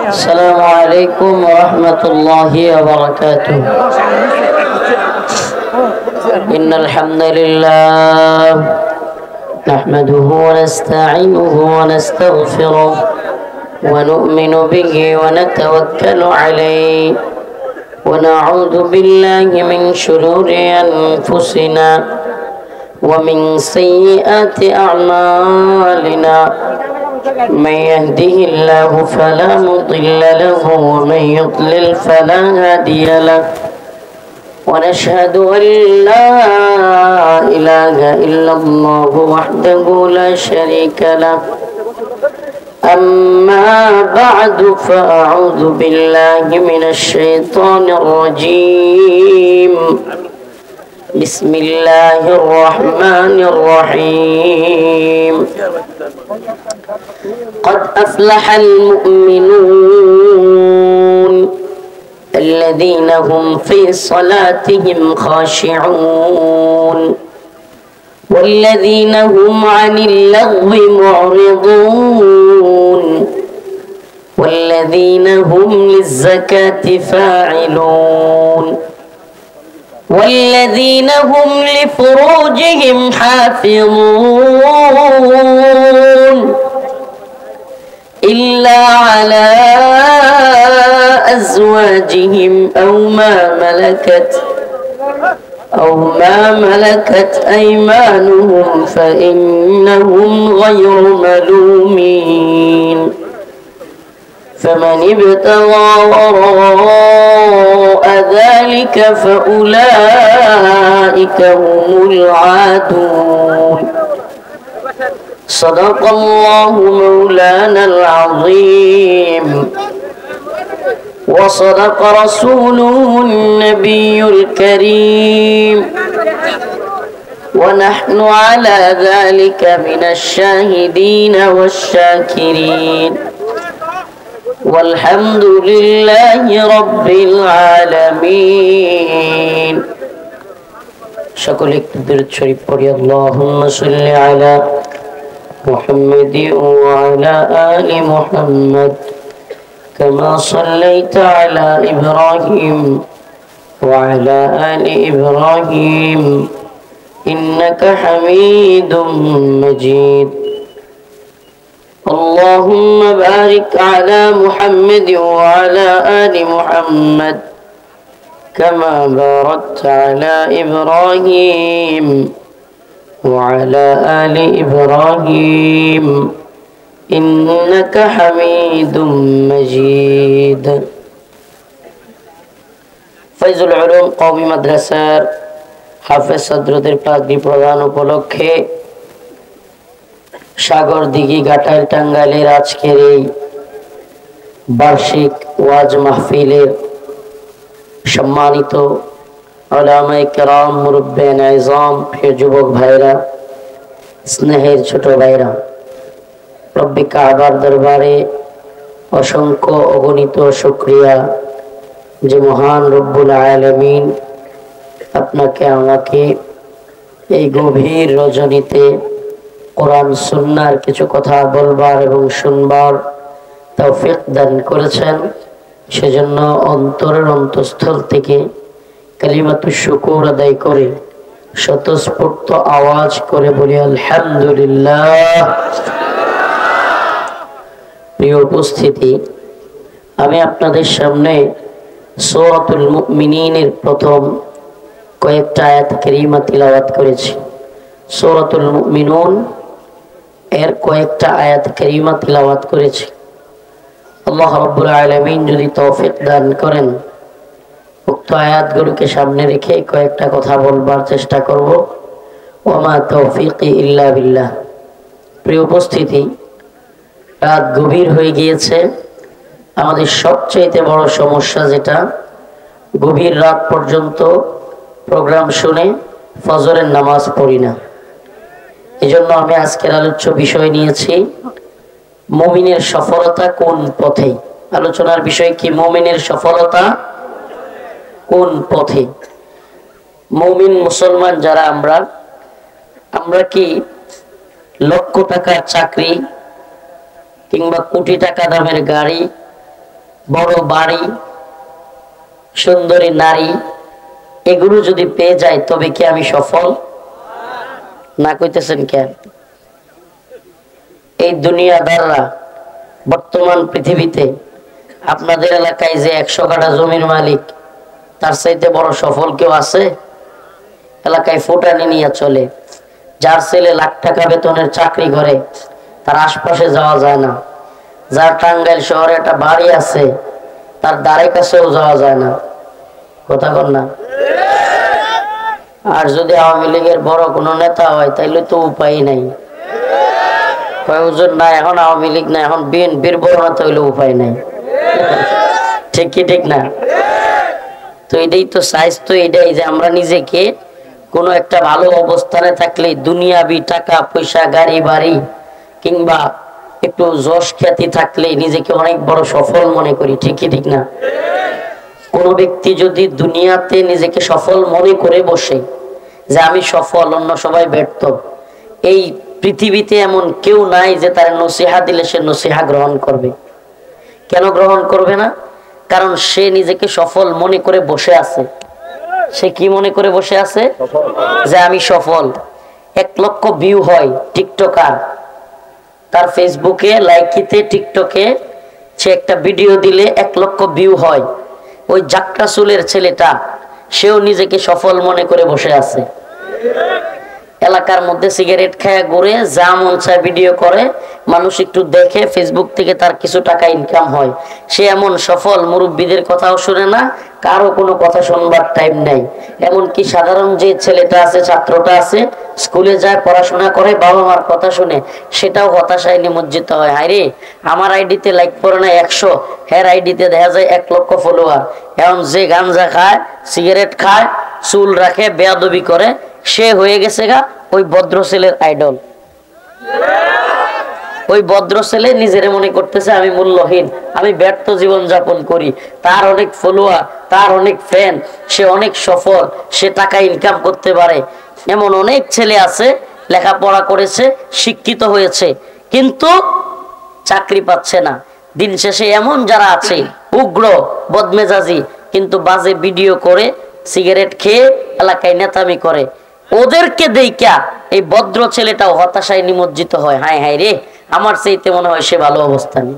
السلام عليكم ورحمة الله وبركاته. إن الحمد لله نحمده ونستعينه ونستغفره ونؤمن به ونتوكل عليه ونعوذ بالله من شرور أنفسنا ومن سيئات أعمالنا. من يهده الله فلا مضل له ومن يضلل فلا هادي له. ونشهد أن لا إله إلا الله وحده لا شريك له. أما بعد فأعوذ بالله من الشيطان الرجيم. بسم الله الرحمن الرحيم. قد أفلح المؤمنون الذين هم في صلاتهم خاشعون والذين هم عن اللغو معرضون والذين هم للزكاة فاعلون والذين هم لفروجهم حافظون إلا على أزواجهم أو ما ملكت أيمانهم فإنهم غير ملومين. فمن ابتغى وراء ذلك فأولئك هم العادون. صدق الله مولانا العظيم وصدق رسوله النبي الكريم ونحن على ذلك من الشاهدين والشاكرين والحمد لله رب العالمين. সকলে একটু দরুদ শরীফ পড়ি। আল্লাহুম্মা সাল্লি আলা মুহাম্মাদ ওয়া আলা আলি মুহাম্মাদ কামা সাল্লাইতা আলা ইব্রাহিম ওয়া আলা আলি ইব্রাহিম ইন্নাকা হামিদুম মাজিদ। اللهم بارك على محمد وعلى آل محمد كما باركت على إبراهيم وعلى آل إبراهيم إنك حميد مجيد. فيض العلوم قومي مدرسة حافظ صدرদের পাগড়ি প্রদান উপলক্ষে সাগরদিঘি ঘাটাইল টাঙ্গাইলের আজকের এই বার্ষিক ওয়াজ মাহফিলের সম্মানিত উলামায়ে কেরাম, মুরব্বিয়ান আযম, প্রিয় যুবক ভাইরা, স্নেহের ছোট ভাইরা, রব্বে কাবার দরবারে অসংখ্য অগণিত শুকরিয়া যে মহান রব্বুল আলামিন আপনাকে আমাকে এই গভীর রজনীতে কোরআন সুন্নাহর কিছু কথা বলবার এবং শুনবার তৌফিক দান করেছেন। সেজন্য অন্তরের অন্তঃস্থল থেকে কালিমাতুশ শুকর আদায় করে স্বতঃস্ফূর্ত আওয়াজ করে বলি আলহামদুলিল্লাহ। প্রিয় উপস্থিতি, আমি আপনাদের সামনে সূরাতুল মুমিনিনের প্রথম কয়েকটা আয়াত কারিমা তিলাওয়াত করেছি। সূরাতুল মুমিনুন এর কয়েকটা আয়াত কারিমা তিলাওয়াত করেছি। আল্লাহ রাব্বুল আলামিন যদি তৌফিক দান করেন উক্ত আয়াতগুলোকে সামনে রেখে কয়েকটা কথা বলবার চেষ্টা করব। ওমা তৌফিকি ইল্লা বিল্লাহ। প্রিয় উপস্থিতি, রাত গভীর হয়ে গিয়েছে। আমাদের সবচেয়ে বড় সমস্যা যেটা, গভীর রাত পর্যন্ত প্রোগ্রাম শুনে ফজরের নামাজ পড়ি না। এজন্য আমি আজকের আলোচ্য বিষয় নিয়েছি মুমিনের সফলতা কোন পথে। আলোচনার বিষয় কি? মুমিনের সফলতা কোন পথে। মুমিন মুসলমান যারা আমরা কি লক্ষ টাকার চাকরি কিংবা কোটি টাকা দামের গাড়ি, বড় বাড়ি, সুন্দরী নারী, এগুলো যদি পেয়ে যায় তবে কি আমি সফল? না কইতেছেন কেন? এই দুনিয়াদাররা বর্তমান পৃথিবীতে আপনাদের এলাকায় যে 100 কাঠা জমির মালিক, তার চাইতে বড় সফল কেউ আছে? এলাকায় ফুটানি নিয়ে চলে, যার ছেলে লাখ টাকা বেতনের চাকরি করে, তার আশপাশে যাওয়া যায় না। যার টাঙ্গাইল শহরে একটা বাড়ি আছে, তার দ্বারে কাছেও যাওয়া যায় না। কথা কন না? আর যদি আওয়ামী লীগের বড় কোনো নেতা হয় তাইলে তো উপায় নাই। কয়েকজন না, এখন আওয়ামী লীগ না, এখন বিএনপির বড় নেতা হইলে উপায় নাই। ঠিক কি ঠিক না? তো এটাই তো সাইজ, তো এটাই যে আমরা নিজেকে কোনো একটা ভালো অবস্থানে থাকলে, দুনিয়াবি টাকা পয়সা, গাড়ি বাড়ি কিংবা একটু যশ খ্যাতি থাকলে নিজেকে অনেক বড় সফল মনে করি। ঠিক কি ঠিক না? কোন ব্যক্তি যদি দুনিয়াতে নিজেকে সফল মনে করে বসে যে আমি সফল, অন্য সবাই ব্যর্থ, এই পৃথিবীতে এমন কেউ নাই যে তার নসিহা দিলে সে নসিহা গ্রহণ করবে। কেন গ্রহণ করবে না? কারণ সে নিজেকে সফল মনে করে বসে আছে। সে কি মনে করে বসে আছে? যে আমি সফল। 1 লক্ষ ভিউ হয় টিকটকার, তার ফেসবুকে, লাইকিতে, টিকটকে সে একটা ভিডিও দিলে 1 লক্ষ ভিউ হয়। ওই জাকটা চুলের ছেলেটা, সেও নিজেকে সফল মনে করে বসে আছে। এলাকার মধ্যে সিগারেট খায় ঘুরে, যা মন চায় ভিডিও করে, মানুষ একটু দেখে, ফেসবুক থেকে তার কিছু টাকা ইনকাম হয়। সে এমন সফল, মুরব্বীদের কথাও শুনে না, কারো কোনো কথা শুনবার টাইম নাই। এমনকি সাধারণ যে ছেলেটা আছে, ছাত্রটা আছে, স্কুলে যায়, পড়াশোনা করে, বাবা মার কথা শুনে, সেটাও হতাশায় নিমজ্জিত হয়। হায়রে, আমার আইডিতে লাইক পড়ে না 100, হের আইডিতে দেখা যায় 1 লক্ষ ফলোয়ার। এখন যে গাঞ্জা খায়, সিগারেট খায়, চুল রাখে, বেয়াদবি করে, সে হয়ে গেছে গা ওই ভদ্র ছেলের আইডল। ওই ভদ্র ছেলে নিজের মনে করতেছে আমি মূল্যহীন, আমি ব্যর্থ জীবন যাপন করি। তার অনেক ফলোয়ার, তার অনেক ফ্যান, সে অনেক সফল, সে টাকা ইনকাম করতে পারে। এমন অনেক ছেলে আছে, লেখাপড়া করেছে, শিক্ষিত হয়েছে, কিন্তু চাকরি পাচ্ছে না। দিন শেষে এমন যারা আছে উগ্র, বদমেজাজি, কিন্তু বাজে ভিডিও করে, সিগারেট খেয়ে এলাকায় নেতামি করে, ওদেরকে দেইখা এই ভদ্র ছেলেটাও হতাশায় নিমজ্জিত হয়। হায় হায় রে, আমার চাইতে মনে হয় সে ভালো অবস্থানে।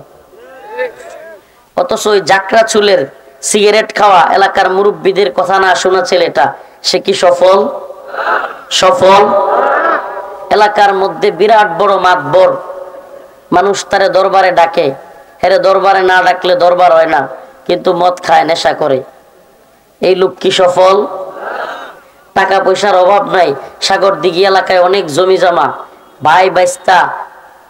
অথচ ওই জাকরা চুলের, সিগারেট খাওয়া, এলাকার মুরব্বীদের কথা না শোনা ছেলেটা, সে কি সফল? সফল। এলাকার মধ্যে বিরাট বড় মাতবর, মানুষ তারে দরবারে ডাকে, হেরে দরবারে না ডাকলে দরবার হয় না, কিন্তু মদ খায়, নেশা করে। এই লোক কি সফল? টাকা পয়সার অভাব নাই, সাগরদিঘি এলাকায় অনেক জমি জমা, ভাই বাইস্তা,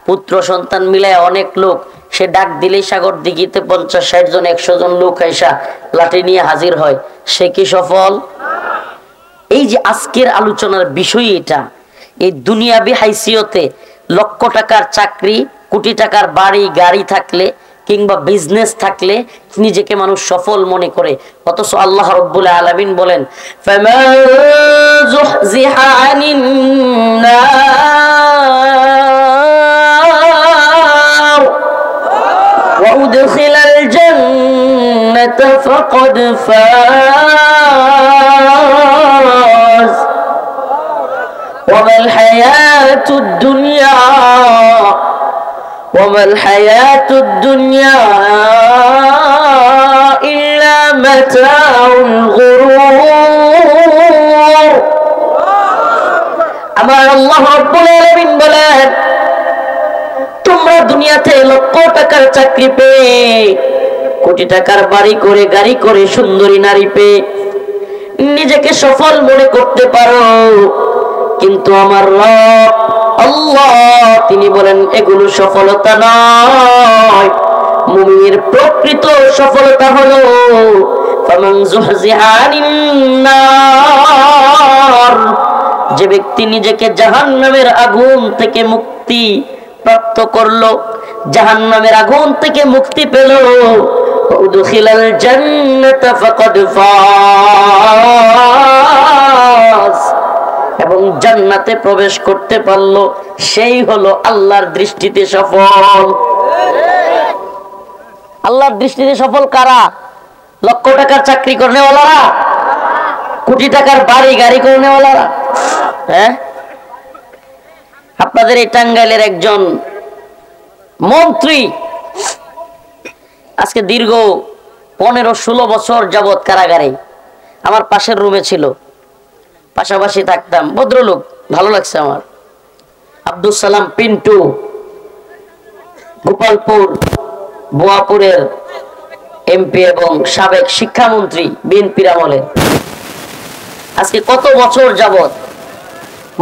পুত্র সন্তান মিলায় অনেক লোক। সে ডাক দিলেই সাগরদিঘিতে 50-60 জন, 100 জন লোক আইসা লাঠি নিয়ে হাজির হয়। সে কি সফল? এই যে আজকের আলোচনার বিষয় এটা, এই দুনিয়াবি হাইসিয়তে লক্ষ টাকার চাকরি, কোটি টাকার বাড়ি গাড়ি থাকলে কিংবা বিজনেস থাকলে নিজেকে মানুষ সফল মনে করে। অথচ আল্লাহ রাব্বুল আলামিন বলেন, ফামান যুহজিহা আনিন নার ওয়া উদখিলাল জান্নাতা ফাকাদ ফাজ ওয়ামাল হায়াতুদ দুনিয়া وما الحياة الدنيا إلا متاع الغرور। আমার আল্লাহ রাব্বুল আলামিন বলেন, তোমরা দুনিয়াতে লক্ষ টাকার চাকরি পেয়ে, কোটি টাকার বাড়ি করে, গাড়ি করে, সুন্দরী নারী পেয়ে নিজেকে সফল মনে করতে পারো, কিন্তু আমার রব আল্লাহ তিনি বলেন এগুলো সফলতা নয়। মুমিনের প্রকৃত সফলতা হলো ফামান যুহজিহা আনিন নার, যে ব্যক্তি নিজেকে জাহান্নামের আগুন থেকে মুক্তি প্রাপ্ত করলো, জাহান্নামের আগুন থেকে মুক্তি পেল, উদখিলাল জান্নাতা ফাকাদ ফাজ, এবং জান্নাতে প্রবেশ করতে পারলো, সেই হলো আল্লাহর দৃষ্টিতে সফল। আল্লাহর দৃষ্টিতে সফল কারা? লক্ষ টাকার চাকরি করনেওয়ালারা, কোটি টাকার বাড়ি গাড়ি করনেওয়ালারা? হ্যাঁ, আপনাদের এই টাঙ্গাইলের একজন মন্ত্রী আজকে দীর্ঘ 15-16 বছর যাবৎ কারাগারে। আমার পাশের রুমে ছিল, পাশাপাশি থাকতাম, ভদ্রলোক, ভালো লাগছে আমার। আব্দুল সালাম পিন্টু, গোপালপুর বোয়াপুরের এমপি এবং সাবেক শিক্ষামন্ত্রী বিএনপির আমলে, আজকে কত বছর যাবৎ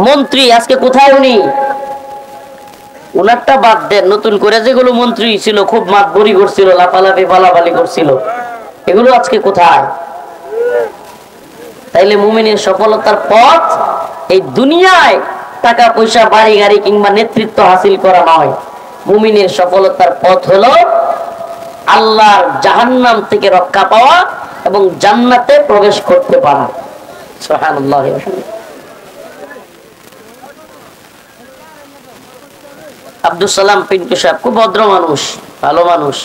মন্ত্রী। আজকে কোথায় উনি? উনারটা বাদ দেন, নতুন করে যেগুলো মন্ত্রী ছিল খুব মাতবরি করছিল, লাফালাফি পালাপালি করছিল, এগুলো আজকে কোথায়? তাইলে মুমিনের সফলতার পথ এই দুনিয়ায় টাকা পয়সা বাড়ি গাড়ি কিংবা নেতৃত্ব হাসিল করা নয়। মুমিনের সফলতার পথ হলো আল্লাহর জাহান্নাম থেকে রক্ষা পাওয়া এবং জান্নাতে প্রবেশ করতে পারা। সুবহানাল্লাহ। আব্দুল সালাম পিন্টু সাহেব খুব ভদ্র মানুষ, ভালো মানুষ,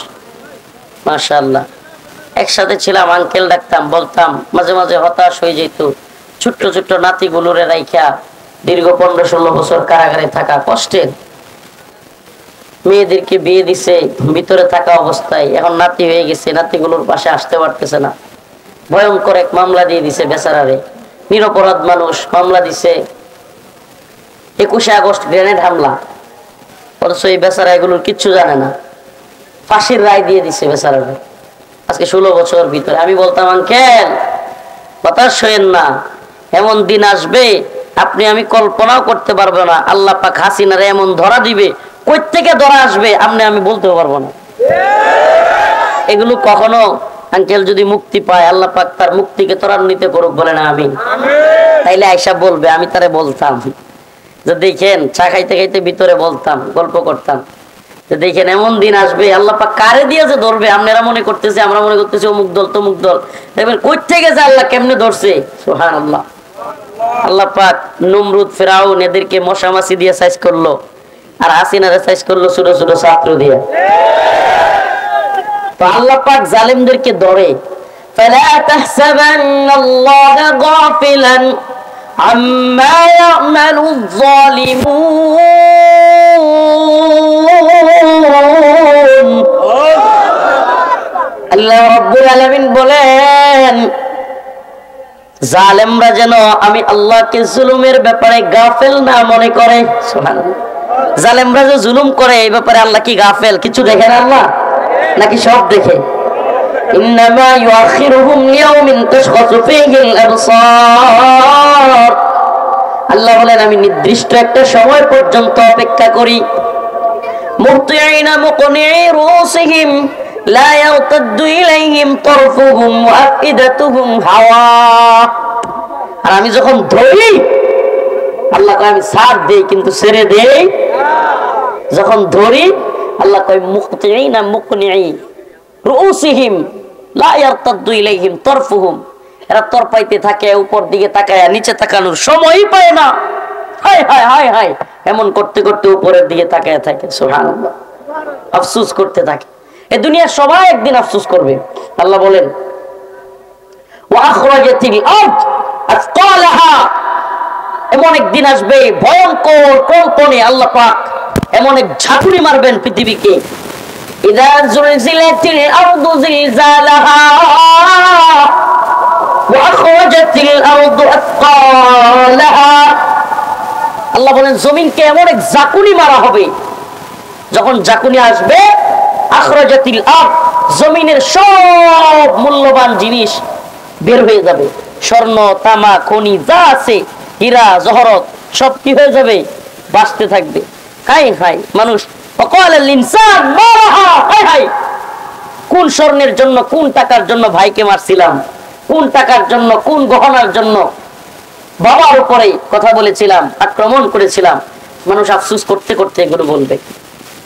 মাশাআল্লাহ। একসাথে ছিলাম, আঙ্কেল ডাকতাম, বলতাম, মাঝে মাঝে হতাশ হয়ে যেত। ছোট্ট ছোট্ট নাতিগুলোরে রাইখা দীর্ঘ 15-16 বছর কারাগারে থাকা কষ্টের। মেয়েদেরকে বিয়ে দিছে ভিতরে থাকা অবস্থায়, এখন নাতি হয়ে গেছে, নাতিগুলোর পাশে আসতে পারতেছে না। ভয়ঙ্কর এক মামলা দিয়ে দিছে বেচারারে, নিরপরাধ মানুষ, মামলা দিছে 21শে আগস্ট গ্রেনেড হামলা, অথচ এই বেচারা এগুলোর কিচ্ছু জানে না। ফাঁসির রায় দিয়ে দিছে বেচারারে আজকে 16 বছর ভিতরে। আমি বলতাম, আঙ্কেল হতাশ হইেন না, এমন দিন আসবে আপনি আমি কল্পনাও করতে পারবো না। আল্লাহ পাক হাসিনারে এমন ধরা দিবে, কই থেকে ধরা আসবে আপনি আমি বলতেও পারবো না। এগুলো কখনো আঙ্কেল যদি মুক্তি পায়, আল্লাহ পাক তার মুক্তিকে ত্বরান্বিত করুক, বলে না আমিন। তাইলে আয়সা বলবে, আমি তারে বলতাম যে দেখেন, চা খাইতে খাইতে ভিতরে বলতাম, গল্প করতাম যে দেখেন এমন দিন আসবে আল্লাহ পাক কারে দিয়েছে ধরবে, আপনারা মনে করতেছে, আমরা মনে করতেছি অমুক দল তমুক দল, দেখবেন কই থেকে যে আল্লাহ কেমনে ধরছে। সুবহানাল্লাহ। আল্লাহ পাক নমরুদ ফেরাউন এদেরকে মশা মাছি দিয়ে সাইজ করলো, আর হাসিনারে সাইজ করলো ছোট ছোট ছাত্র দিয়ে। তো আল্লাহ পাক জালেমদেরকে ধরে। ফালা তাহসাবান্নাল্লাহা গাফিলান আম্মা ইয়ামালুয যালিমুন। আল্লাহ রাব্বুল আলামিন বলেন, জালেমরা যেন আমি আল্লাহকে জুলুমের ব্যাপারে গাফেল না মনে করে। সুবহানাল্লাহ। জালেমরা যে জুলুম করে এই ব্যাপারে আল্লাহ কি গাফেল? কিছু দেখে না আল্লাহ, নাকি সব দেখে? ইন্নামা ইউআখিরুহুম লিয়াউমিন তাশখাসু ফীহিল আবসার। আল্লাহ বলেন, আমি নির্দিষ্ট একটা সময় পর্যন্ত অপেক্ষা করি। মুহতিঈনা মুকনিঈ রুসিহিম লা ইয়ারতাদ্দু ইলাইহিম তারফুহুম ওয়া আফইদাতুহুম হাওয়া। আর আমি যখন ধরি, আল্লাহ কয় আমি ছাড় দেই কিন্তু ছেড়ে দেই। যখন ধরি আল্লাহ কয় মুহতিঈনা মুকনিঈ রুসিহিম লা ইয়ারতাদ্দু ইলাইহিম তারফুহুম। এরা তরপাইতে থাকে, উপর দিকে তাকায়, নিচে তাকানোর সময়ই পায় না। হায় হায় হায় হায়, এমন করতে করতে উপরের দিকে তাকায় থাকে। সুবহানাল্লাহ। আফসোস করতে থাকে। এই দুনিয়ার সবাই একদিন আফসোস করবে। আল্লাহ বলেন, ওয়া আখরাজাতিল আরদ আসকালাহা। এমন একদিন আসবে ভয়ঙ্কর কম্পনে আল্লাহ পাক এমন এক ঝাঁকুনি মারবেন পৃথিবীকে। ইযা যুলজিলাতিল আরদু জিলজালাহা ওয়া আখরাজাতিল আরদু আসকালাহা। আল্লাহ বলেন, জমিনকে এমন এক ঝাঁকুনি মারা হবে, যখন ঝাঁকুনি আসবে আখরাজাতিল আরদ, জমিনের সব মূল্যবান জিনিস বের হয়ে যাবে। স্বর্ণ তামা খনি যা আছে, হীরা জহরত, সব কি হয়ে যাবে? বাঁচতে থাকবে। হাই হাই মানুষ, ওয়াকালাল ইনসান মা লাহা। হাই হাই, কোন স্বর্ণের জন্য, কোন টাকার জন্য ভাইকে মারছিলাম, কোন টাকার জন্য, কোন গহনার জন্য বাবার উপরে কথা বলেছিলাম, আক্রমণ করেছিলাম। মানুষ আফসোস করতে করতে এগুলো বলবে,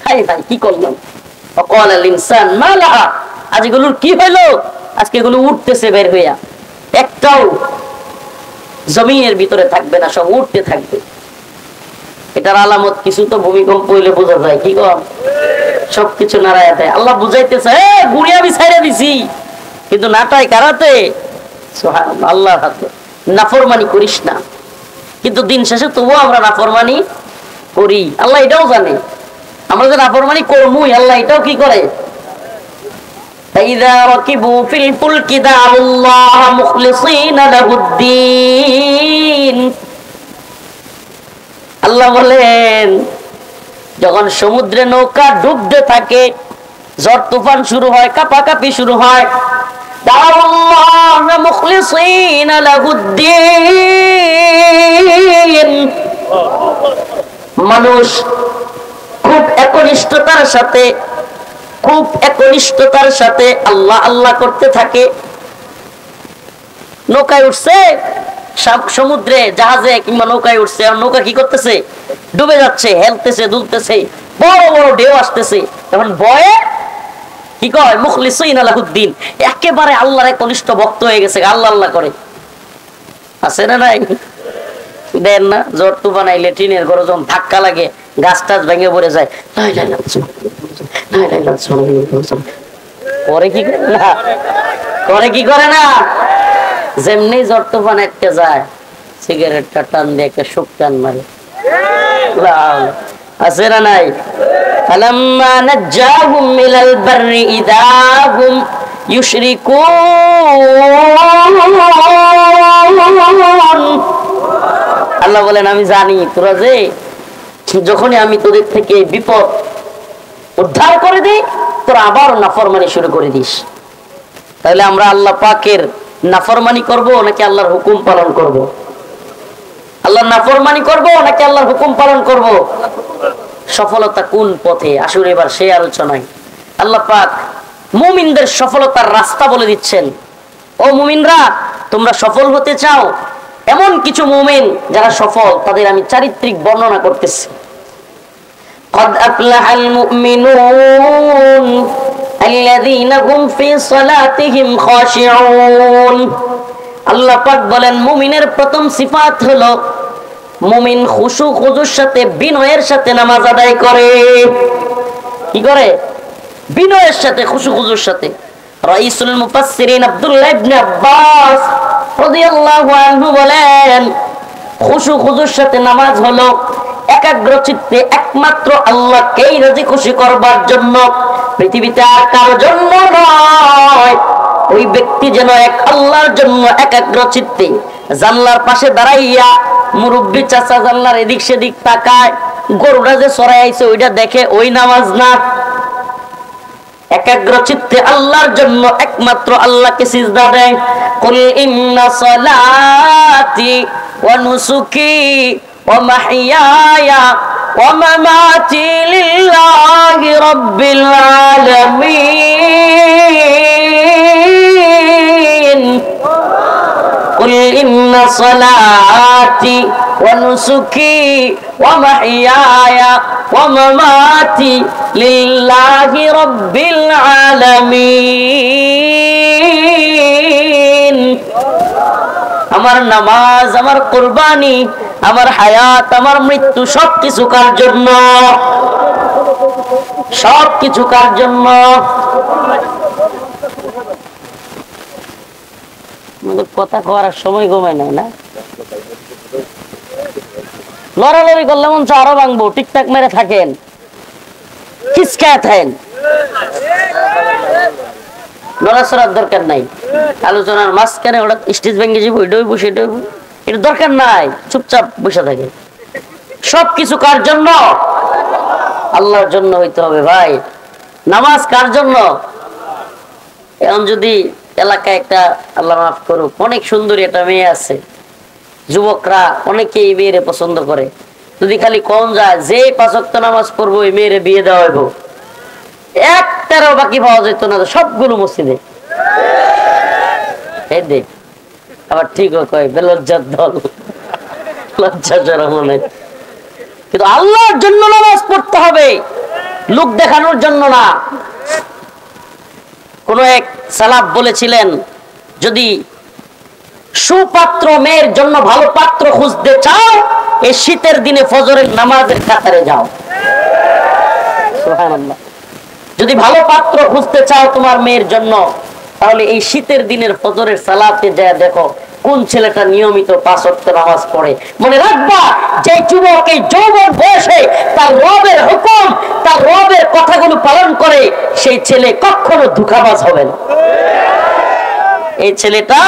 হাই হাই কি করলাম। ওয়াকালাল ইনসান মা লাহা। আজ এগুলোর কি হইলো? আজকে এগুলো উঠতেছে বের হইয়া, একটাও জমিনের ভিতরে থাকবে না, সব উঠতে থাকবে। এটার আলামত কিছু তো ভূমিকম্প হইলে বোঝা যায়, কি কম সবকিছু নাড়াইয়া দেয়। আল্লাহ বুঝাইতেছে গুড়ি আমি ছাইড়া দিছি, কিন্তু নাটাই কারাতে, সুবহানাল্লাহ, আল্লাহর হাতে। নাফরমানি করিস না, কিন্তু দিন শেষে তবুও আমরা নাফরমানি করি। আল্লাহ এটাও জানে আমরা যে নাফরমানি করবই, আল্লাহ এটাও কি করে। فإذا ركبوا في الفلك دعوا الله مخلصين له الدين। আল্লাহ বলেন যখন সমুদ্রে নৌকা ডুবতে থাকে, ঝড় তুফান শুরু হয়, কাঁপাকাঁপি শুরু হয়, দা'উ আল্লাহ মুখলিসিনা লাহুদ্দিন। মানুষ খুব একনিষ্ঠতার সাথে আল্লাহ আল্লাহ করতে থাকে। নৌকায় উঠছে, সমুদ্রে জাহাজে কিংবা নৌকায় উঠছে, আর নৌকা কি করতেছে, ডুবে যাচ্ছে, হেলতেছে, দুলতেছে, বড় বড় ঢেউ আসতেছে। তখন ভয়ে কি কয়, মুখলিসিনা লাহুদ্দিন, একেবারে আল্লাহর একনিষ্ঠ ভক্ত হয়ে গেছে, আল্লাহ আল্লাহ করে। আছে না নাই? দেন না, ঝড় তুফান আইলে টিনের ঘরে যখন ধাক্কা লাগে, গাছ টাছ ভেঙে পড়ে যায়, করে কি করে না, করে কি করে না। যেমনি ঝড় তুফান আটকে যায়, সিগারেটটা টান দিয়ে একটা শুক টান মারে। আছে না নাই? ফালাম্মা নাজ্জাহুম মিনাল বাররি ইযা হুম ইউশরিকুন। আল্লাহ বলেন আমি জানি তোরা যে যখনই আমি তোদের থেকে বিপদ উদ্ধার করে দিই, তোরা আবার নাফরমানি শুরু করে দিস। তাহলে আমরা আল্লাহ পাকের নাফরমানি করব নাকি আল্লাহর হুকুম পালন করব? আল্লাহর নাফরমানি করব নাকি আল্লাহর হুকুম পালন করব? সফলতা কোন পথে, আসলে এবার সেই আলোচনায় আল্লাহ পাক মুমিনদের সফলতার রাস্তা বলে দিচ্ছেন। ও মুমিনরা, তোমরা সফল হতে চাও? এমন কিছু মুমিন যারা সফল, তাদের আমি চারিত্রিক বর্ণনা করতেছি। قد أفلح المؤمنون الذين هم في صلاتهم خاشعون। আল্লাহ পাক বলেন মুমিনের প্রথম সিফাত হলো মুমিন খুশু খুজুর সাথে, বিনয়ের সাথে নামাজ আদায় করে। কি করে? বিনয়ের সাথে, খুশু খুজুর সাথে। রাইসুল মুফাসসিরিন আব্দুল্লাহ ইবনে আব্বাস রাদিয়াল্লাহু আনহু বলেন খুশু খুজুর সাথে নামাজ হলো একাগ্র চিত্তে একমাত্র আল্লাহকেই রাজি খুশি করবার জন্য, পৃথিবীতে আর কারোর জন্য নয়। ওই ব্যক্তি যেন এক আল্লাহর জন্য একাগ্র চিত্তে জানলার পাশে দাঁড়াইয়া, মুরব্বী চাচা জানলার এদিক সেদিক তাকায়, গরুটা যে চড়াই আইছে ওইটা দেখে, ওই নামাজ না। একাগ্র চিত্তে আল্লাহর জন্য একমাত্র আল্লাহকে সিজদা দেয়। কুল ইন্না সালাতি ওয়া নুসুকি ওয়া মাহইয়ায়া ওয়া মামাতি লিল্লাহি রাব্বিল আলামিন। কুল ইন্না সালাতি ওয়া নুসুকি ওয়া মাহইয়ায়া ওয়া মামাতি লিল্লাহি রাব্বিল আলামিন। আমার নামাজ, আমার কুরবানি, আমার হায়াত, আমার মৃত্যু সবকিছু কার জন্য? সবকিছু কার জন্য? কথা করার সময় ঘুমায় নাই না, লড়ালড়ি করলে মন আরো ভাঙবো। টিকটাক মেরে থাকেন, খিচকায় থাকেন, লড়াচড়ার দরকার নাই। আলোচনার মাঝখানে ওটা স্টেজ ভেঙে যাবো, এটাই বসে এটাই, এটা দরকার নাই। চুপচাপ বসে থাকে। সবকিছু কার জন্য? আল্লাহর জন্য হইতে হবে ভাই। নামাজ কার জন্য? এখন যদি এলাকায় একটা, আল্লাহ মাফ করুক, অনেক সুন্দরী একটা মেয়ে আছে, যুবকরা অনেকে এই মেয়েরে পছন্দ করে, যদি খালি কম যায় যে 5 ওয়াক্ত নামাজ পড়বো এই মেয়েরে বিয়ে দেওয়া হইব, একটারও বাকি পাওয়া যেত না, সবগুলো মসজিদে। আবার ঠিক কয় বেলজ্জার দল, লজ্জা জড়া মনে। কিন্তু আল্লাহর জন্য নামাজ পড়তে হবে, লোক দেখানোর জন্য না। কোন এক সালাফ বলেছিলেন, যদি সুপাত্র মেয়ের জন্য ভালো পাত্র খুঁজতে চাও, এই শীতের দিনে ফজরের নামাজের কাতারে যাও। সুবহানাল্লাহ। যদি ভালো পাত্র খুঁজতে চাও তোমার মেয়ের জন্য, তাহলে এই শীতের দিনের ফজরের সালাতে যায় দেখো কোন ছেলেটা নিয়মিত 5 ওয়াক্ত নামাজ পড়ে। মনে রাখবা, যে যুবক এই যৌবন বয়সে তার রবের হুকুম, তার রবের কথাগুলো পালন করে, সেই ছেলে কখনো ধোঁকাবাজ হবে না। এই ছেলেটা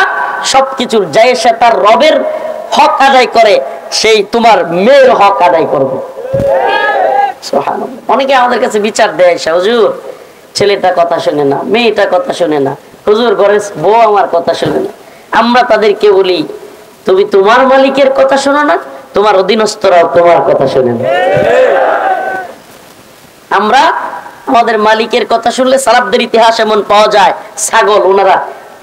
সবকিছুর জায়েজে তার রবের হক আদায় করে, সেই তোমার মেয়ের হক আদায় করবে। সুবহানাল্লাহ। অনেকে আমাদের কাছে বিচার দেয়, হুজুর ছেলেটা কথা শুনে না, মেয়েটা কথা শুনে না, হুজুর ঘরে বউ আমার কথা শুনে না। আমরা তাদেরকে বলি, তুমি তোমার মালিকের কথা শোনো না, তোমার অধীনস্থরাও তোমার কথা শুনে না। আমরা আমাদের মালিকের কথা শুনলে সালাফদের ইতিহাস এমন পাওয়া যায়, ছাগল ওনারা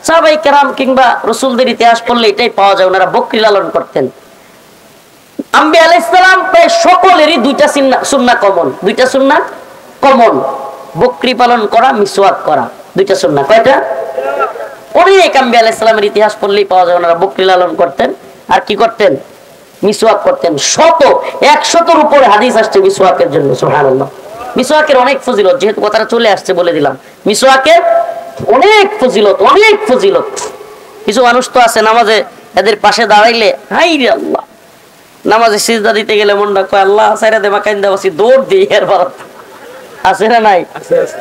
সাহাবায়ে কেরাম কিংবা রাসূলদের ইতিহাস পড়লে এটাই পাওয়া যায়, ওনারা বকরি লালন করতেন। আম্বিয়া আলাইহিস সালাম প্রায় সকলেরই দুইটা সুন্নাহ কমন, দুইটা সুন্নাহ কমন, বকরি পালন করা, মিসওয়াক করা, দুইটা সুন্নাহ। কয়টা? অনেক আম্বিয়া আলাইহিস সালামের ইতিহাস পড়লেই পাওয়া যায় ওনারা বকরি লালন করতেন আর কি করতেন? মিসওয়াক করতেন। 100-এর উপরে হাদিস আসছে মিসওয়াকের জন্য। সুবহানাল্লাহ। মিসওয়াকের অনেক ফজিলত, যেহেতু কথাটা চলে আসছে বলে দিলাম। মিসওয়াকের অনেক ফজিলত, অনেক ফজিলত। কিছু মানুষ তো আছে নামাজে এদের পাশে দাঁড়াইলে হাই রে আল্লাহ, নামাজে সিজদা দিতে গেলে মনটা কয় আল্লাহ সাইরা দে মাকাইন্দা বসি, দৌড় দিই এর বাদ আছে না নাই?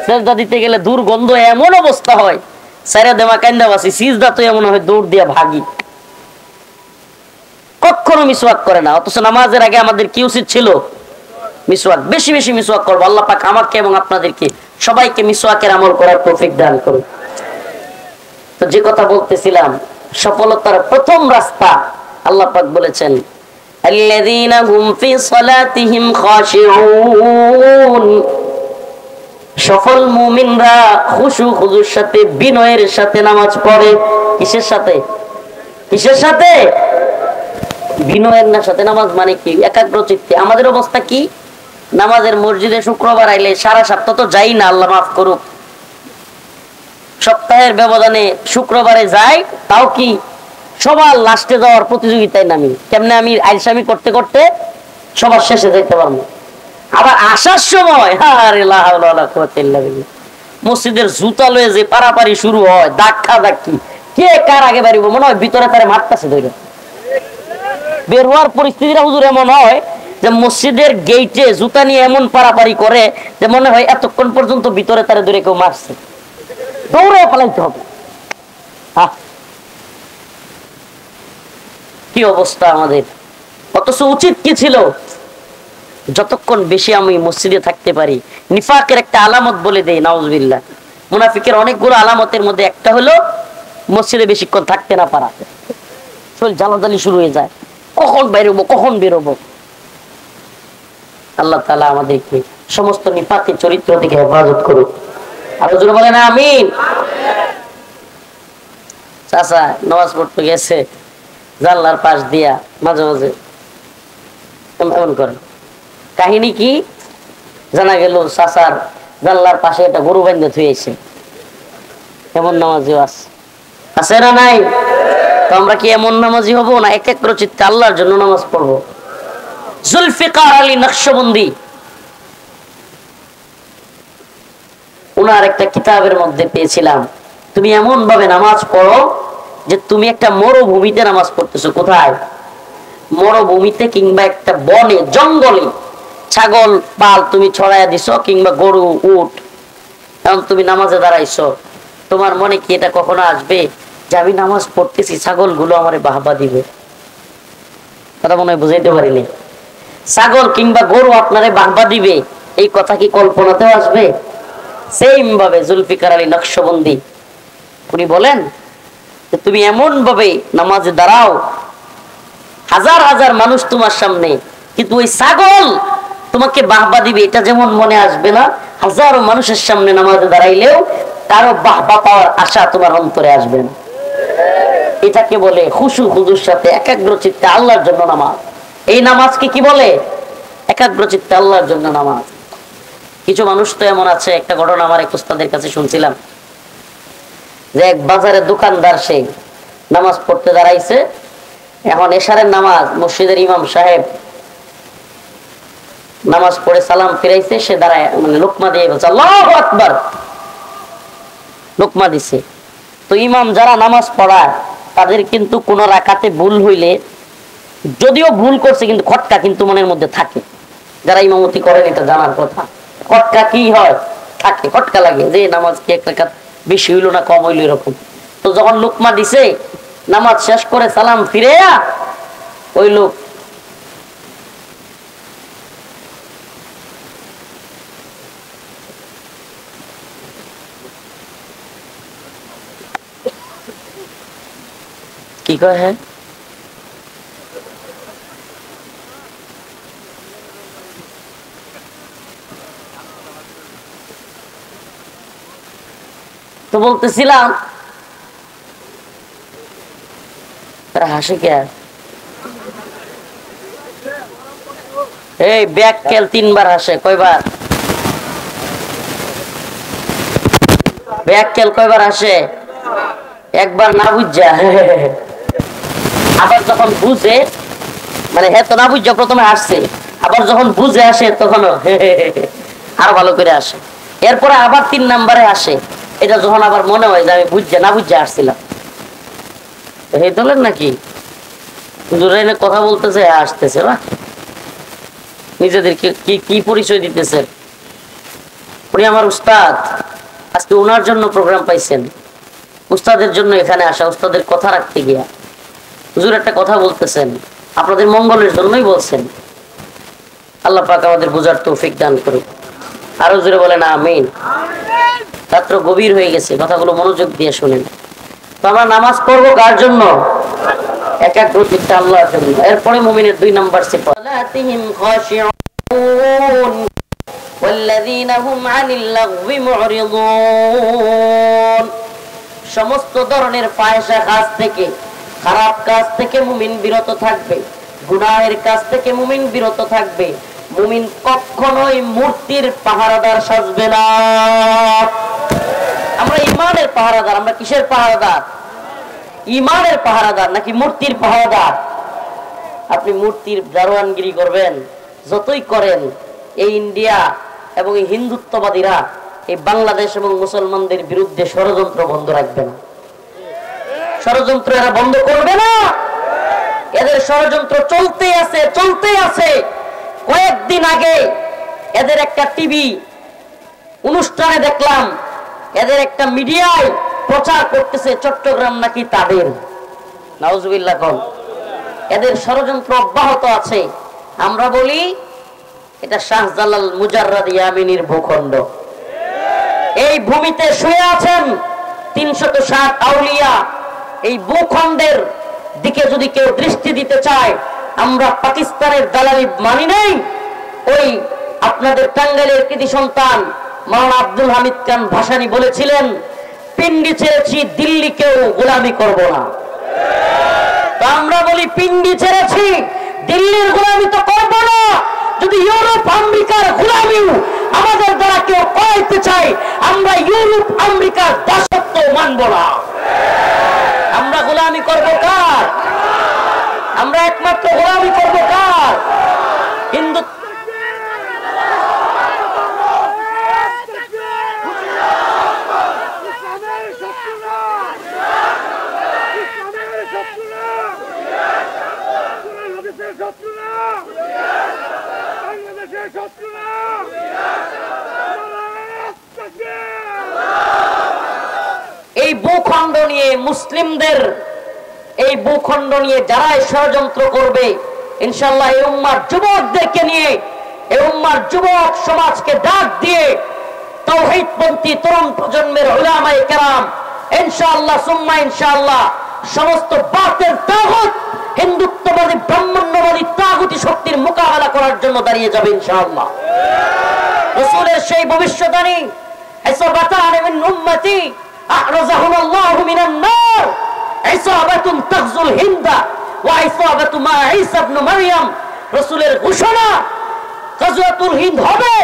সিজদা দিতে গেলে দুর্গন্ধ, এমন অবস্থা হয় সাইরা দে মাকাইন্দা বসি, সিজদা তো এমন হয় দৌড় দিয়া ভাগি। কখনো মিসওয়াক করে না, অথচ নামাজের আগে আমাদের কি উচিত ছিল? মিসওয়াক, বেশি বেশি মিসওয়াক করবো। আল্লাহ পাক আমাকে এবং আপনাদেরকে সবাইকে মিসওয়াকের আমল করার তৌফিক দান করুন। তো যে কথা বলতেছিলাম, সফলতার প্রথম রাস্তা আল্লাহ পাক বলেছেন, আল্লাযীনা হুম ফি সালাতিহিম খাশিউন। সফল মুমিনরা খুশু খুজুর সাথে, বিনয়ের সাথে নামাজ পড়ে। কিসের সাথে? কিসের সাথে? বিনয়ের সাথে নামাজ মানে কি? একাগ্র চিত্তে। আমাদের অবস্থা কি? নামাজের মসজিদে শুক্রবার আইলে সারা সপ্তাহ তো যাই না, আল্লাহ মাফ করুক, সপ্তাহের ব্যবধানে শুক্রবারে যাই, তাও কি সবার লাস্টে যাওয়ার প্রতিযোগিতায় নামি, কেমনে আমি আইলসামি করতে করতে সবার শেষে যেতে পারবো। আবার আসার সময় আরে লা হাওলা ওয়ালা কুওয়াতা ইল্লা বিল্লাহ, মসজিদের জুতা লয়ে যে পারাপারি শুরু হয়, ধাক্কা ধাক্কি, কে কার আগে বাড়িব, মনে হয় ভিতরে তারে মারতাছে ধরে। বের হওয়ার পরিস্থিতিটা হুজুর এমন হয় যে মসজিদের গেইটে জুতা নিয়ে এমন পারাপারি করে যে মনে হয় এতক্ষণ পর্যন্ত ভিতরে তারে ধরে কেউ মারছে, দৌড়ে পালাইতে হবে। কি অবস্থা আমাদের! অথচ উচিত কি ছিল? যতক্ষণ বেশি আমি মসজিদে থাকতে পারি। নিফাকের একটা আলামত বলে দেই, নাউজুবিল্লাহ। মুনাফিকের অনেকগুলো আলামতের মধ্যে একটা হলো মসজিদে বেশিক্ষণ থাকতে না পারা, শরীর জ্বালাজালি শুরু হয়ে যায়, কখন বেরোবো কখন বেরোবো। আল্লাহ তাআলা আমাদেরকে সমস্ত নিফাকের চরিত্র থেকে হেফাজত করুক। আরো জোরে বলেন আমিন। চাচা নামাজ পড়তে গেছে, জানলার পাশ দিয়া মাঝে মাঝে এমন করেন। কাহিনী কি? জানা গেল চাচার জানলার পাশে একটা গরু বান্ধে থুয়েছে। এমন নামাজিও আছে না নাই? তো আমরা কি এমন নামাজি হব না একাগ্র চিত্তে আল্লাহর জন্য নামাজ পড়বো? জুলফিকার আলী নকশবন্দি উনার একটা কিতাবের মধ্যে পেয়েছিলাম, তুমি এমন ভাবে নামাজ পড়ো যে তুমি একটা মরুভূমিতে নামাজ পড়তেছো। কোথায়? মরুভূমিতে কিংবা একটা বনে, জঙ্গলে ছাগল পাল তুমি ছড়াইয়া দিছো কিংবা গরু উট, এখন তুমি নামাজে দাঁড়াইছো। তোমার মনে কি এটা কখনো আসবে যে আমি নামাজ পড়তেছি, ছাগলগুলো আমারে বাহবা দিবে? কথা মনে হয় বুঝাইতে পারিনি। ছাগল কিংবা গরু আপনারে বাহবা দিবে, এই কথা কি কল্পনাতেও আসবে? সেম ভাবে জুলফিকার আলী নকশবন্দি উনি বলেন যে তুমি এমন ভাবে নামাজে দাঁড়াও, হাজার হাজার মানুষ তোমার সামনে, কিন্তু ওই ছাগল তোমাকে বাহবা দিবে এটা যেমন মনে আসবে না, হাজারো মানুষের সামনে নামাজে দাঁড়াইলেও কারো বাহবা পাওয়ার আশা তোমার অন্তরে আসবে না। এটাকে বলে খুশু খুজুর সাথে একাগ্র চিত্তে আল্লাহর জন্য নামাজ। এই নামাজকে কি বলে? একাগ্র চিত্তে আল্লাহর জন্য নামাজ। কিছু মানুষ তো এমন আছে, একটা ঘটনা আমার এক উস্তাদের কাছে শুনছিলাম, যে এক বাজারের দোকানদার, সে নামাজ পড়তে দাঁড়াইছে। এখন এশারের নামাজ, মসজিদের ইমাম সাহেব নামাজ পড়ে সালাম ফিরাইছে, সে দাঁড়ায় মানে লোকমা দিয়ে বলছে আল্লাহু আকবার, লোকমা দিছে। তো ইমাম যারা নামাজ পড়ায় তাদের কিন্তু কোন রাকাতে ভুল হইলে, যদিও ভুল করছে কিন্তু খটকা কিন্তু মনের মধ্যে থাকে। যারা ইমামতি করেন এটা জানার কথা, খটকা কি হয়, থাকে, খটকা লাগে যে নামাজ কি এক রাকাত বেশি হইলো না কম হইলো এরকম। তো যখন লোকমা দিছে, নামাজ শেষ করে সালাম ফিরাইয়া ওই লোক কি কয়, হ্যাঁ তো বলতেছিলাম হাসি কে, এই ব্যাককেল 3 বার হাসে, কয়বার ব্যাককেল কয়বার হাসে? একবার না বুঝা, আবার যখন বুঝে, মানে হ্যাঁ তো না বুঝা প্রথমে আসছে, আবার যখন বুঝে আসে তখন আরো ভালো করে আসে, এরপরে আবার 3 নাম্বারে আসে। এটা যখন আবার মনে হয় যে আমি বুঝছে না বুঝে আসছিলাম, এই দলের নাকি কথা বলতেছে, আসতেছে বা নিজেদেরকে কি কি পরিচয় দিতেছে। উনি আমার উস্তাদ, আজকে ওনার জন্য প্রোগ্রাম পাইছেন, উস্তাদের জন্য এখানে আসা, উস্তাদের কথা রাখতে গিয়া হুজুর একটা কথা বলতেছেন, আপনাদের মঙ্গলের জন্যই বলছেন। আল্লাহ পাক আমাদের বুঝার তৌফিক দান করুক। আরো জোরে বলেন আমিন। রাত্র গভীর হয়ে গেছে, কথাগুলো মনোযোগ দিয়ে শুনেন। তো আমরা নামাজ পড়বো কার জন্য? একাগ্রচিত্তে আল্লাহর জন্য। এরপরে মুমিনের 2 নাম্বার সিফাত, সালাতিহিম খাশিউন ওয়াল্লাযীনা হুম আনিল লাগবি মুরিদুন। সমস্ত ধরনের ফাহিশা কাজ থেকে, খারাপ কাজ থেকে মুমিন বিরত থাকবে, গুনাহের কাজ থেকে মুমিন বিরত থাকবে। মুমিন কখনোই মূর্তির পাহারাদার সাজবে না। আমরা ইমানের পাহারাদার। আমরা কিসের পাহারাদার? ইমানের পাহারাদার নাকি মূর্তির পাহারাদার? আপনি মূর্তির দারোয়ানগিরি করবেন, যতই করেন, এই ইন্ডিয়া এবং এই হিন্দুত্ববাদীরা এই বাংলাদেশ এবং মুসলমানদের বিরুদ্ধে ষড়যন্ত্র বন্ধ রাখবে না। ষড়যন্ত্র এরা বন্ধ করবে না। এদের ষড়যন্ত্র চলতেই আছে, চলতেই আছে। কয়েকদিন আগে এদের একটা টিভি অনুষ্ঠানে দেখলাম, এদের একটা মিডিয়ায় প্রচার করতেছে চট্টগ্রাম নাকি তাদের। নাউজুবিল্লাহ কোন। এদের ষড়যন্ত্র অব্যাহত আছে। আমরা বলি এটা শাহজালাল মুজাররাদ ইয়ামিনীর ভূখণ্ড। এই ভূমিতে শুয়ে আছেন 360 আউলিয়া। এই ভূখণ্ডের দিকে যদি কেউ দৃষ্টি দিতে চায়, আমরা পাকিস্তানের দালালি মানি নাই। ওই আপনাদের টাঙ্গাইলের কৃতি সন্তান মাওলানা আব্দুল হামিদ খান ভাসানী বলেছিলেন, পিন্ডি ছেড়েছি, দিল্লিকেও গোলামি করব না। তো আমরা বলি পিন্ডি ছেড়েছি, দিল্লির গোলামি তো করব না। যদি ইউরোপ আমেরিকার গোলামিও আমাদের দ্বারা কেউ করাইতে চায়, আমরা ইউরোপ আমেরিকার দাসত্ব মানব না। আমরা গোলামি করব কার? আমরা একমাত্র গোলামি করব কার? হিন্দু। এই ভূখণ্ড নিয়ে মুসলিমদের, এই ভূখণ্ড নিয়ে যারা ষড়যন্ত্র করবে, ইনশাআল্লাহ এই উম্মার যুবকদেরকে নিয়ে, এই উম্মার যুবক সমাজকে ডাক দিয়ে তাওহীদপন্থী তরুণ প্রজন্মের উলামায়ে কেরাম ইনশাআল্লাহ সুম্মা ইনশাআল্লাহ সমস্ত বাতিল তাগুত, হিন্দুত্ববাদী ব্রাহ্মণ্যবাদী তাগুতি শক্তির মোকাবেলা করার জন্য দাঁড়িয়ে যাবে ইনশাআল্লাহ। রাসূলের সেই ভবিষ্যদ্বাণী, ইসাবাতান মিন উম্মতি আহরাজাহুম আল্লাহু মিনান নার, ইসাবাতুন তাগজুল হিন্দা ওয়া ইসাবাতু মা ঈসা ইবনে মারইয়াম। রাসূলের ঘোষণা, গাজওয়াতুল হিন্দ হবে।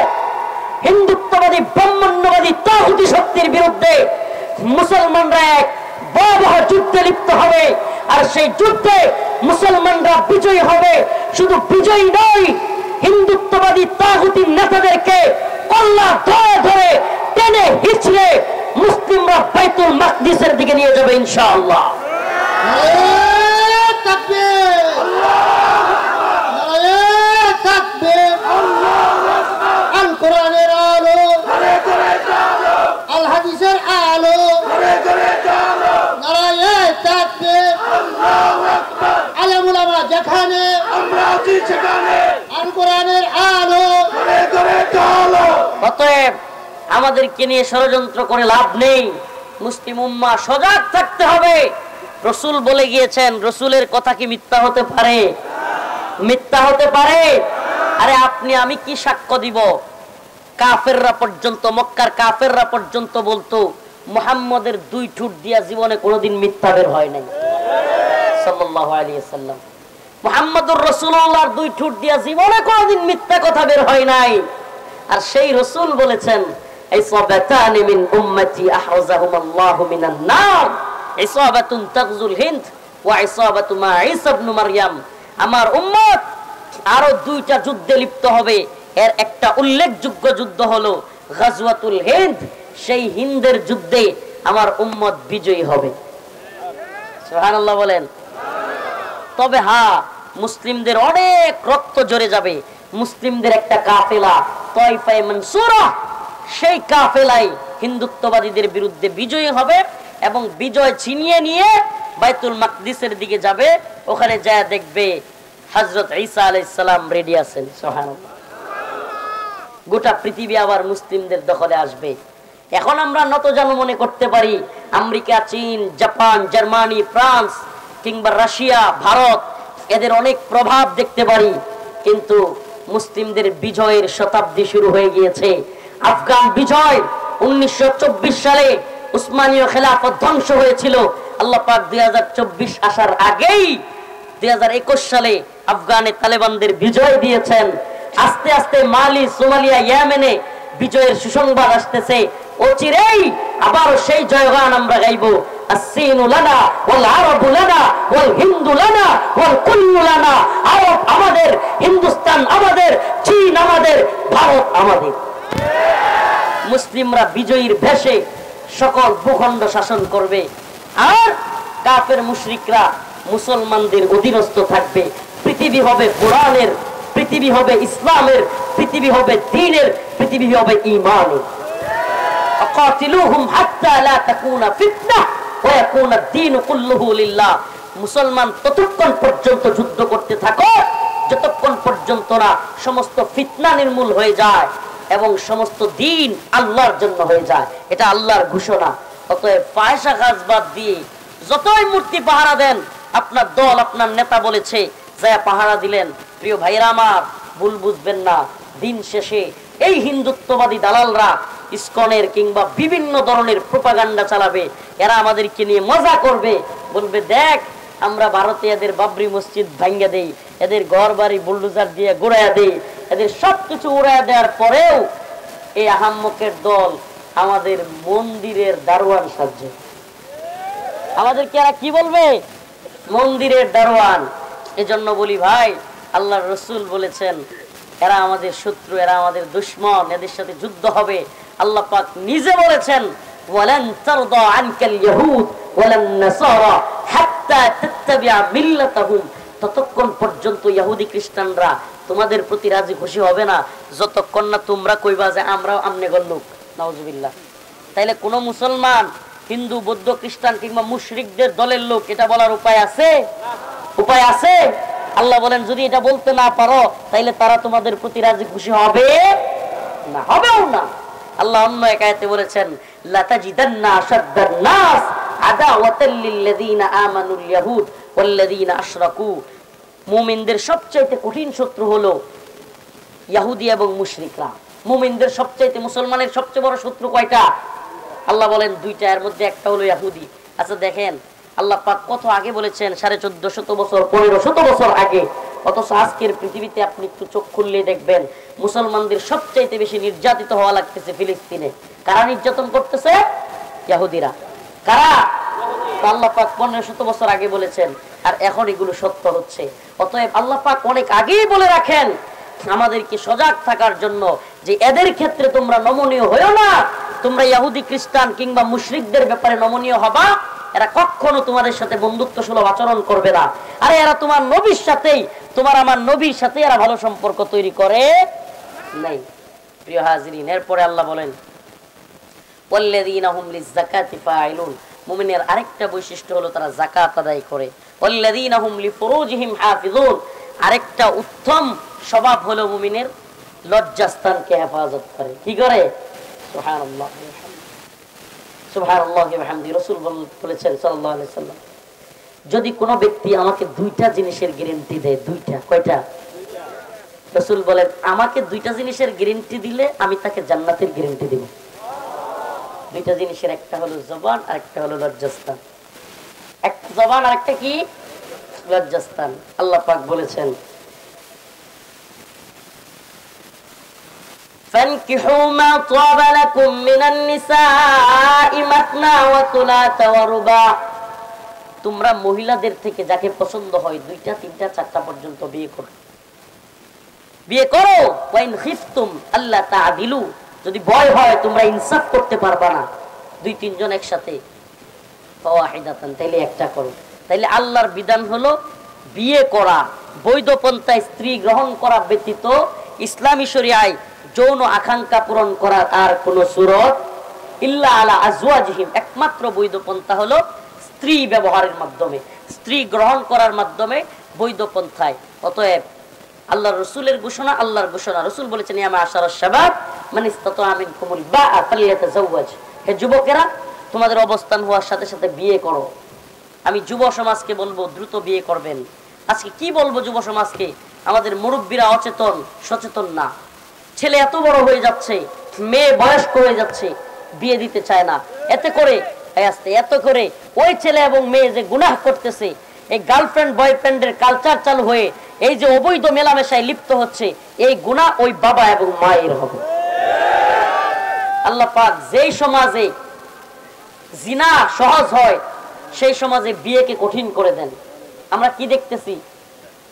হিন্দুত্ববাদী ব্রাহ্মণ্যবাদী তাগুতি শক্তির বিরুদ্ধে মুসলমানরা এক ভয়াবহ যুদ্ধে লিপ্ত হবে, আর সেই যুদ্ধে মুসলমানরা বিজয়ী হবে। শুধু বিজয়ী নয়, হিন্দুত্ববাদী তাগুতি নেতাদেরকে কল্লা ধরে ধরে টেনে হিচড়ে মুসলিমরা বাইতুল মাকদিসের দিকে নিয়ে যাবে ইনশাআল্লাহ। আল কোরআনের আলো, আল হাদিসের আলো, নারায়ে তাকবীর, আলেম উলামা যেখানে, আল কোরআনের আলো। অতএব আমাদেরকে নিয়ে ষড়যন্ত্র করে লাভ নেই। মুসলিম উম্মাহ সজাগ থাকতে হবে। রাসূল বলে গিয়েছেন, রাসূলের কথা কি মিথ্যা হতে পারে? মিথ্যা হতে পারে? আরে আপনি আমি কি সাক্ষ্য দিব? কাফেররা পর্যন্ত, মক্কার কাফেররা পর্যন্ত বলতো মুহাম্মদের দুই ঠোঁট দিয়া জীবনে কোনোদিন মিথ্যা বের হয় নাই সাল্লাল্লাহু আলাইহি ওয়াসাল্লাম। মুহাম্মদুর রাসূলুল্লাহর দুই ঠোঁট দিয়া জীবনে কোনোদিন মিথ্যা কথা বের হয় নাই। আর সেই রাসূল বলেছেন, ইসাবাতানি মিন উম্মতি আহরাজাহুমুল্লাহু মিনান নার, ইসাবাতুন তাগজুল হিন্দ ওয়া ইসাবাতু মা ঈসা ইবনে মারইয়াম। আমার উম্মত আরো দুইটা যুদ্ধে লিপ্ত হবে। এর একটা উল্লেখযোগ্য যুদ্ধ হলো গাজওয়াতুল হিন্দ। সেই হিন্দের যুদ্ধে আমার উম্মত বিজয়ী হবে। সুবহানাল্লাহ বলেন। তবে হ্যাঁ, মুসলিমদের অনেক রক্ত ঝরে যাবে। মুসলিমদের একটা কাফেলা তায়েফায়ে মানসুরা, সেই কাফেলাই হিন্দুত্ববাদীদের বিরুদ্ধে বিজয়ী হবে এবং বিজয় ছিনিয়ে নিয়ে বাইতুল মাকদিসের দিকে যাবে। ওখানে যায় দেখবে হযরত ঈসা আলাইহিস সালাম রেডি আছেন। সুবহানাল্লাহ। গোটা পৃথিবী আবার মুসলিমদের দখলে আসবে। এখন আমরা নতজানু মনে করতে পারি আমেরিকা, চীন, জাপান, জার্মানি, ফ্রান্স কিংবা রাশিয়া, ভারত, এদের অনেক প্রভাব দেখতে পারি, কিন্তু মুসলিমদের বিজয়ের শতাব্দী শুরু হয়ে গিয়েছে। আফগান বিজয় 1924 সালে উসমানীয় খেলাফত ধ্বংস হয়েছিল। আল্লাহ পাক 2024 আসার আগেই 2021 সালে আফগানে তালেবানদের বিজয় দিয়েছেন। আস্তে আস্তে মালি, সোমালিয়া, ইয়েমেনে বিজয়ের সুসংবাদ আসতেছে। অচিরেই আবার সেই জয়গান আমরা গাইবো। আসসিনু লানা ওয়াল আরাবু লানা ওয়াল হিন্দু লানা ওয়াল কুল্লু লানা। আরব আমাদের, হিন্দুস্তান আমাদের, চীন আমাদের, ভারত আমাদের। মুসলিমরা বিজয়ীর ভেষে সকল ভূখণ্ড শাসন করবে আর কাফের মুশরিকরা মুসলমানদের অধীনস্থ থাকবে। পৃথিবী হবে কোরআনের, পৃথিবী হবে ইসলামের, পৃথিবী হবে দ্বীনের, পৃথিবী হবে ঈমানের। আকাতিলুহুম হাত্তা লা তাকুনা ফিতনাহ ওয়া ইয়াকুনা দ্বীনু কুল্লুহু লিল্লাহ। মুসলমান ততক্ষণ পর্যন্ত যুদ্ধ করতে থাকো যতক্ষণ পর্যন্ত না সমস্ত ফিতনা নির্মূল হয়ে যায় এবং সমস্ত দ্বীন আল্লাহর জন্য হয়ে যায়। এটা আল্লাহর ঘোষণা। অতএব ফায়সা কাজ বাদ দিয়ে যতই মূর্তি পাহারা দেন, আপনার দল, আপনার নেতা বলেছে যায় পাহারা দিলেন, প্রিয় ভাইরা আমার, ভুল বুঝবেন না। দিন শেষে এই হিন্দুত্ববাদী দালালরা ইসকনের কিংবা বিভিন্ন ধরনের প্রোপাগান্ডা চালাবে। এরা আমাদেরকে নিয়ে মজা করবে, বলবে দেখ আমরা ভারতে এদের বাবরি মসজিদ ভাঙ্গা দেই, এদের ঘর বাড়ি বুলডোজার দিয়ে গুড়াইয়া দেই, এদের সবকিছু উড়াইয়া দেওয়ার পরেও এই আহাম্মকের দল আমাদের মন্দিরের দারোয়ান সাহায্য। আমাদেরকে এরা কি বলবে? মন্দিরের দারোয়ান। এজন্য বলি ভাই, আল্লাহর রাসূল বলেছেন এরা আমাদের শত্রু, এরা আমাদের দুশমন, এদের সাথে যুদ্ধ হবে। আল্লাহ পাক নিজে বলেছেন ওয়ালান তারদা আনকাল ইয়াহুদ ওয়ালান নাসারা হাত্তা তাত্তাবিআ মিল্লাতাহুম। ততক্ষণ পর্যন্ত ইহুদি খ্রিস্টানরা তোমাদের প্রতি রাজি খুশি হবে না যতক্ষণ না তোমরা কইবা যে আমরাও আমনে গল্লুক। নাউজুবিল্লাহ। তাইলে কোন মুসলমান, হিন্দু, বৌদ্ধ, খ্রিস্টান কিংবা মুশরিকদের দলের লোক এটা বলার উপায় আছে? উপায় আছে? আল্লাহ বলেন যদি এটা বলতে না পারো তাইলে তারা তোমাদের প্রতি রাজি খুশি হবে না, হবেও না। আল্লাহ অন্য এক আয়াতে বলেছেন লা তাজিদান্না আশাদ্দান নাস আদাওয়াতাল লিল্লাযিনা আমানুল ইয়াহুদ ওয়াল্লাযিনা আশরাকু। মুমিনদের সবচেয়ে কঠিন শত্রু হলো ইহুদি এবং মুশরিকরা। মুমিনদের সবচেয়ে, মুসলমানের সবচেয়ে বড় শত্রু কয়টা? আল্লাহ বলেন দুইটা, এর মধ্যে একটা হলো ইহুদি। আচ্ছা দেখেন আল্লাহ পাক কত আগে বলেছেন, 1450 বছর, 1500 বছর আগে। অথচ আজকের পৃথিবীতে আপনি একটু চোখ খুললে দেখবেন মুসলমানদের সবচাইতে বেশি নির্যাতিত হওয়া লাগতেছে ফিলিস্তিনে। কারা নির্যাতন করতেছে? ইহুদিরা। কারা? আল্লাহ পাক 1500 বছর আগে বলেছেন, আর এখন এগুলো সত্য হচ্ছে। অতএব আল্লাহ পাক অনেক আগেই বলে রাখেন আমাদেরকে সজাগ থাকার জন্য যে এদের ক্ষেত্রে তোমরা নমনীয় হয়েও না, তোমরা ইহুদি খ্রিস্টান কিংবা মুশরিকদের ব্যাপারে নমনীয় হবা, এরা কখনো তোমাদের সাথে বন্ধুত্ব সুলভ আচরণ করবে না। আরে এরা তোমার নবীর সাথেই, তোমার আমার নবীর সাথে এরা ভালো সম্পর্ক তৈরি করে নাই। প্রিয় হাজিরিন, এরপরে আল্লাহ বলেন ওয়াল্লাযীনা হুম লিয-যাকাতি ফাঈলুন, মুমিনের আরেকটা বৈশিষ্ট্য হলো তারা যাকাত আদায় করে। ওয়াল্লাযীনা হুম লিফুরুজিহিম হাফিজুন, আরেকটা উত্তম স্বভাব হলো মুমিনের লজ্জাস্থানকে হেফাজত করে। কি করে? সুবহানাল্লাহ সুবহানাল্লাহি ওয়া বিহামদিহি। রাসূল বলেছেন সাল্লাল্লাহু আলাইহি সাল্লাম, যদি কোনো ব্যক্তি আমাকে দুইটা জিনিসের গ্যারান্টি দেয়, দুইটা, কয়টা? রাসূল বলেন আমাকে দুইটা জিনিসের গ্যারান্টি দিলে আমি তাকে জান্নাতের গ্যারান্টি দেব। দুইটা জিনিসের, একটা হলো জবান আর একটা হলো লজ্জাস্থান। একটা জবান আর একটা কি? লজ্জাস্থান। আল্লাহ পাক বলেছেন فانكحوا ما طاب لكم من النساء مثنى وثلاث ورباع, তোমরা মহিলাদের থেকে যাকে পছন্দ হয় দুইটা, তিনটা, চারটা পর্যন্ত বিয়ে করো। বিয়ে করো। ওয়াইন খিফতুম আল্লা তা'দিলু, যদি ভয় হয় তোমরা ইনসাফ করতে পারবা না দুই তিনজন একসাথে, ফাওয়াহিদাতান, তাইলে একটা করো। তাইলে আল্লাহর বিধান হলো বিয়ে করা, বৈধ পন্থায় স্ত্রী গ্রহণ করা ব্যতীত ইসলামী শরিয়ায় যৌন আকাঙ্ক্ষা পূরণ করার আর কোন সুরত ইল্লা আলা আজওয়াজিহিম, একমাত্র বৈধ পন্থা হলো স্ত্রী ব্যবহারের মাধ্যমে, স্ত্রী গ্রহণ করার মাধ্যমে বৈধ পন্থায়। অতএব আল্লাহর রাসূলের ঘোষণা, আল্লাহর ঘোষণা, রাসূল বলেছেন ইয়া মা'আশারাশ শাবাব মান ইসতাতা মিনকুমুল বা'a ফালইয়াতাযাওয়াজ, হে যুবকেরা তোমাদের অবস্থান হওয়ার সাথে সাথে বিয়ে করো। আমি যুব সমাজকে বলবো দ্রুত বিয়ে করবেন। আজকে কি বলবো যুব সমাজকে? আমাদের মুরব্বীরা অচেতন, সচেতন না। ছেলে এত বড় হয়ে যাচ্ছে, মেয়ে বয়স্ক হয়ে যাচ্ছে, বিয়ে দিতে চায় না। এতে করে এত করে ওই ছেলে এবং মেয়ে যে গুনাহ করতেছে, এই গার্লফ্রেন্ড বয়ফ্রেন্ডের কালচার চালু হয়ে এই যে অবৈধ মেলামেশায় লিপ্ত হচ্ছে, এই গুনাহ ওই বাবা এবং মায়ের হবে। আল্লাহ পাক যেই সমাজে জিনা সহজ হয় সেই সমাজে বিয়েকে কঠিন করে দেন। আমরা কি দেখতেছি?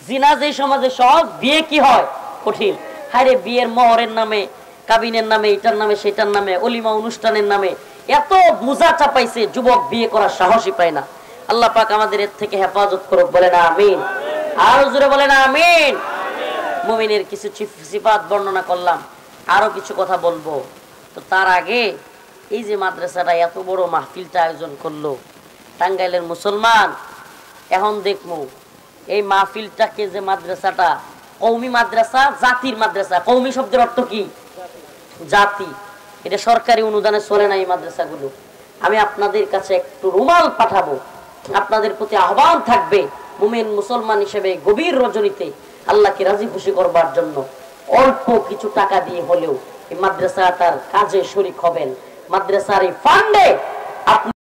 জিনা যেই সমাজে সহজ, বিয়ে কি হয়? কঠিন। হায়রে বিয়ের মোহরের নামে, কাবিনের নামে, এটার নামে, সেটার নামে, অলিমা অনুষ্ঠানের নামে এত বোঝা চাপাইছে, যুবক বিয়ে করার সাহসই পায় না। আল্লাহ পাক আমাদের এর থেকে হেফাজত করুক, বলেন আমিন। আরো জোরে বলেন আমিন। মুমিনের কিছু সিফাত বর্ণনা করলাম, আরো কিছু কথা বলবো। তো তার আগে এই যে মাদ্রাসাটা এত বড় মাহফিলটা আয়োজন করলো টাঙ্গাইলের মুসলমান, এখন দেখবো এই মাহফিলটাকে, যে মাদ্রাসাটা কওমি মাদ্রাসা, জাতির মাদ্রাসা। কওমি শব্দের অর্থ কি? জাতি। এটা সরকারি অনুদানে চলে না এই মাদ্রাসাগুলো। আমি আপনাদের কাছে একটু রুমাল পাঠাবো, আপনাদের প্রতি আহ্বান থাকবে মুমিন মুসলমান হিসেবে গভীর রজনীতে আল্লাহকে রাজি খুশি করবার জন্য অল্প কিছু টাকা দিয়ে হলেও এই মাদ্রাসাটার কাজে শরীক হবেন। মাদ্রাসার এই ফান্ডে আপনি